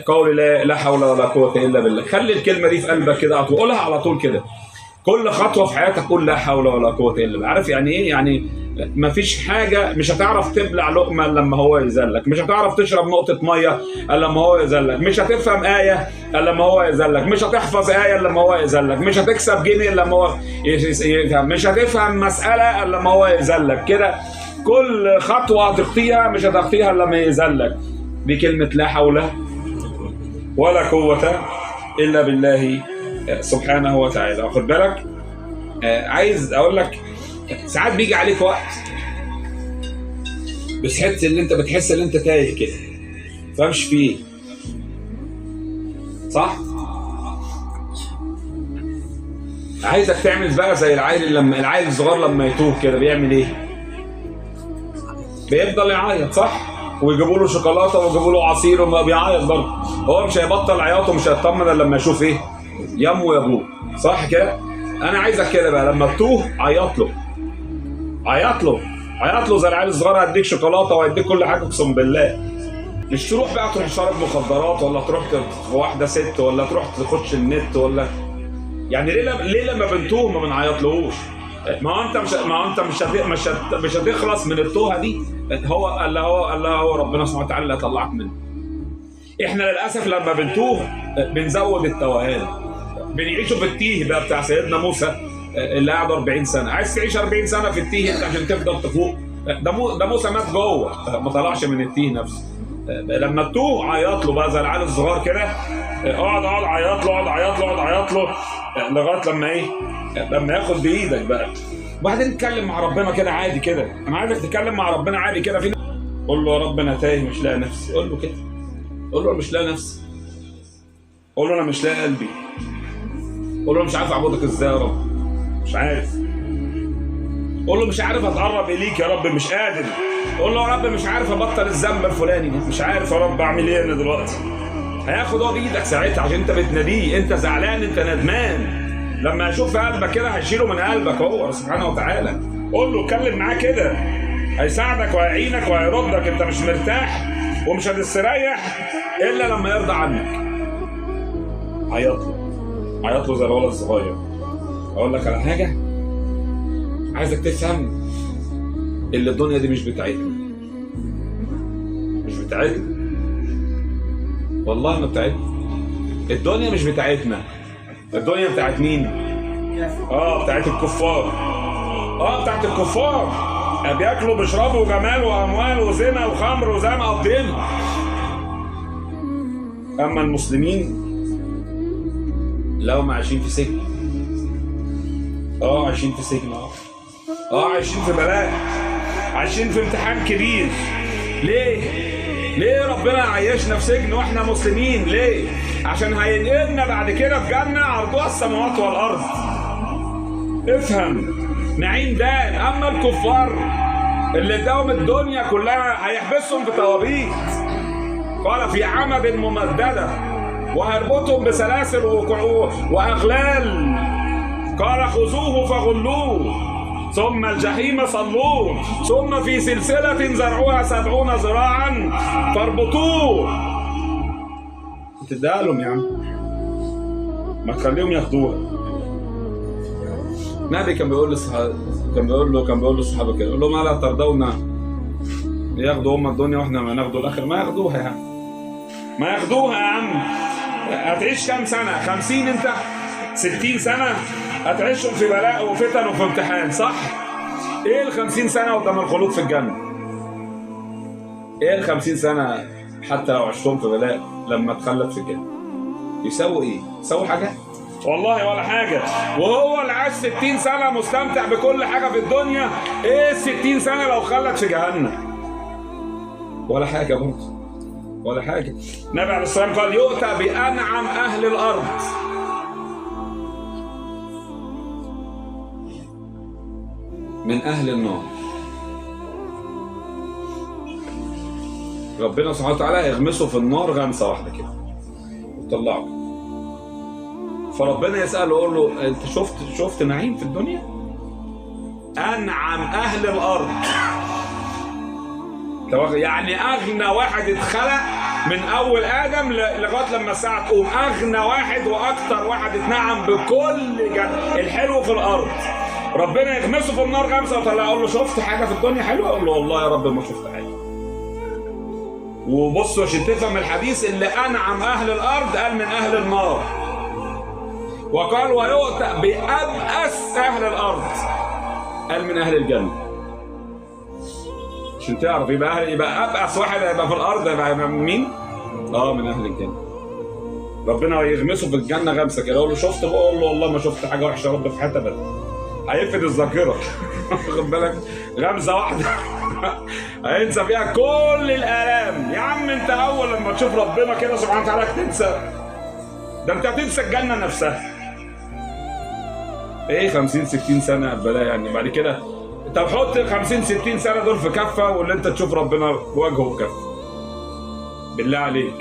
قول لا حول ولا قوة إلا بالله. خلي الكلمة دي في قلبك كده، قولها على طول كده. كل خطوة في حياتك قول لا حول ولا قوة إلا بالله. عارف يعني إيه؟ يعني مفيش حاجة، مش هتعرف تبلع لقمة لما هو يذلك، مش هتعرف تشرب نقطة مية إلا لما هو يذلك، مش هتفهم آية إلا لما هو يذلك، مش هتحفظ آية إلا لما هو يذلك، مش هتكسب جنيه إلا لما هو يفهم، مش هتفهم مسألة إلا لما هو يذلك. كده كل خطوة هتخطيها مش هتخطيها إلا لما يذلك. دي كلمة لا حول ولا قوة إلا بالله سبحانه وتعالى. واخد بالك؟ عايز أقول لك ساعات بيجي عليك وقت بتحس ان انت تايه كده، فمش فيه، صح؟ عايزك تعمل بقى زي العيل الصغير لما يتوه كده بيعمل ايه؟ بيفضل يعيط، صح؟ ويجيبوا له شوكولاته ويجيبوا له عصير وما بيعيط برضه. هو مش هيبطل عياطه ومش هيطمن الا لما يشوف ايه؟ يمه وابوه، صح كده؟ انا عايزك كده بقى لما تتوه عيط له، عيط له زي العيال الصغير. هديك شوكولاته وهديك كل حاجه اقسم بالله. مش تروح بقى تروح شارب مخدرات، ولا تروح واحده ست، ولا تروح تخش النت، ولا يعني ليه لما بنتوه ما بنعيطلهوش؟ ما هو انت مش هتخلص من التوهه دي. هو ربنا سبحانه وتعالى اللي هيطلعك منه. احنا للاسف لما بنتوه بنزود التوهان، بنعيشه في التيه بقى بتاع سيدنا موسى اللي قعد 40 سنه. عايز تعيش 40 سنه في التيه انت عشان تفضل تفوق؟ ده موسى مات جوه، ما طلعش من التيه نفسه. لما تتوه عيط له بقى زي العيال الصغار كده، اقعد عيط له لغايه لما ايه؟ لما ياخد بايدك بقى. وبعدين نتكلم مع ربنا كده عادي كده. انا عايزك تتكلم مع ربنا عادي كده. في قول له يا رب انا تايه مش لاقي نفسي، قول له كده، قول له مش لاقي نفسي، قول له انا مش لاقي قلبي، قول له مش عارف اعبدك ازاي يا رب، مش عارف. قول له مش عارف اتقرب اليك يا رب، مش قادر. قول له يا رب مش عارف ابطل الذنب الفلاني، مش عارف يا رب اعمل ايه انا دلوقتي. هياخد هو بايدك ساعتها عشان انت بتناديه، انت زعلان، انت ندمان. لما يشوف في قلبك كده هيشيله من قلبك هو سبحانه وتعالى. قول له اتكلم معاه كده، هيساعدك وهيعينك وهيردك. انت مش مرتاح ومش هتستريح الا لما يرضى عنك. عيط له زي الولد الصغير. اقول لك على حاجه، عايزك تفهم اللي الدنيا دي مش بتاعتنا، والله ما بتاعتنا. الدنيا مش بتاعتنا. الدنيا بتاعت مين؟ بتاعت الكفار. بتاعت الكفار. بياكلوا بيشربوا جمال واموال وزنا وخمر وزي ما قضينها. اما المسلمين لو عايشين في سجن، عايشين في سجن، عايشين في بلاء، عايشين في امتحان كبير. ليه ربنا عايشنا في سجن واحنا مسلمين؟ ليه؟ عشان هينقلنا بعد كده في جنة عرضها السماوات والارض. افهم، نعيم دائم. اما الكفار اللي اداهم الدنيا كلها هيحبسهم في توابيت، قال في عمد ممدده، وهيربطهم بسلاسل واغلال، قال خذوه فغلوه ثم الجحيم صلوه ثم في سلسلة زرعها 70 ذراعا فاربطوه. تديها لهم يا عم، ما تخليهم ياخدوها. النبي كان بيقول للصحابة كده، يقول لهم الا ترضون ياخدوا هم الدنيا واحنا ما ناخدوا الاخر؟ ما ياخدوها يا عم، ما ياخدوها يا عم. هتعيش كام سنة؟ 50 انت؟ 60 سنة هتعيشهم في بلاء وفتن وفي امتحان، صح؟ ايه ال50 سنة قدام الخلود في الجنة؟ ايه ال50 سنة حتى لو عشتهم في بلاء لما تخلد في الجنة؟ يسوي ايه؟ يسوي حاجة؟ والله ولا حاجة. وهو اللي عاش 60 سنة مستمتع بكل حاجة في الدنيا، ايه ال60 سنة لو خلد في جهنم؟ ولا حاجة برضه، ولا حاجة. النبي عليه الصلاة والسلام قال يؤتى بأنعم أهل الأرض من أهل النار. ربنا سبحانه وتعالى يغمسه في النار غمسة واحدة كده وطلعه. فربنا يسأله يقول له أنت شفت نعيم في الدنيا؟ أنعم أهل الأرض، يعني أغنى واحد اتخلق من اول ادم لغايه لما الساعه تقوم، اغنى واحد واكتر واحد اتنعم بكل الحلو في الارض، ربنا يغمسه في النار غمسه وطلع يقول له شفت حاجه في الدنيا حلوه؟ يقول له والله يا رب ما شفت حاجه. وبصوا عشان تفهم الحديث، اللي انعم اهل الارض قال من اهل النار، وقال ويؤتى بأبأس اهل الارض قال من اهل الجنه. عشان تعرف يبقى ابأس واحد هيبقى في الارض يبقى مين؟ من اهل الجنه. ربنا يغمسه في الجنه غمسه كده، يقول له شفت؟ بقول له والله ما شفت حاجه وحشه يا رب في حته بدل. هيفقد الذاكره واخد بالك؟ غمزه واحده هينسى فيها كل الالام. يا عم انت اول لما تشوف ربنا كده سبحانه وتعالى تنسى، ده انت هتنسى الجنه نفسها. ايه 50 60 سنه بلا يعني بعد كده؟ طب حط 50 60 سنه دول في كفه واللي انت تشوف ربنا بوجهه في كفه، بالله عليك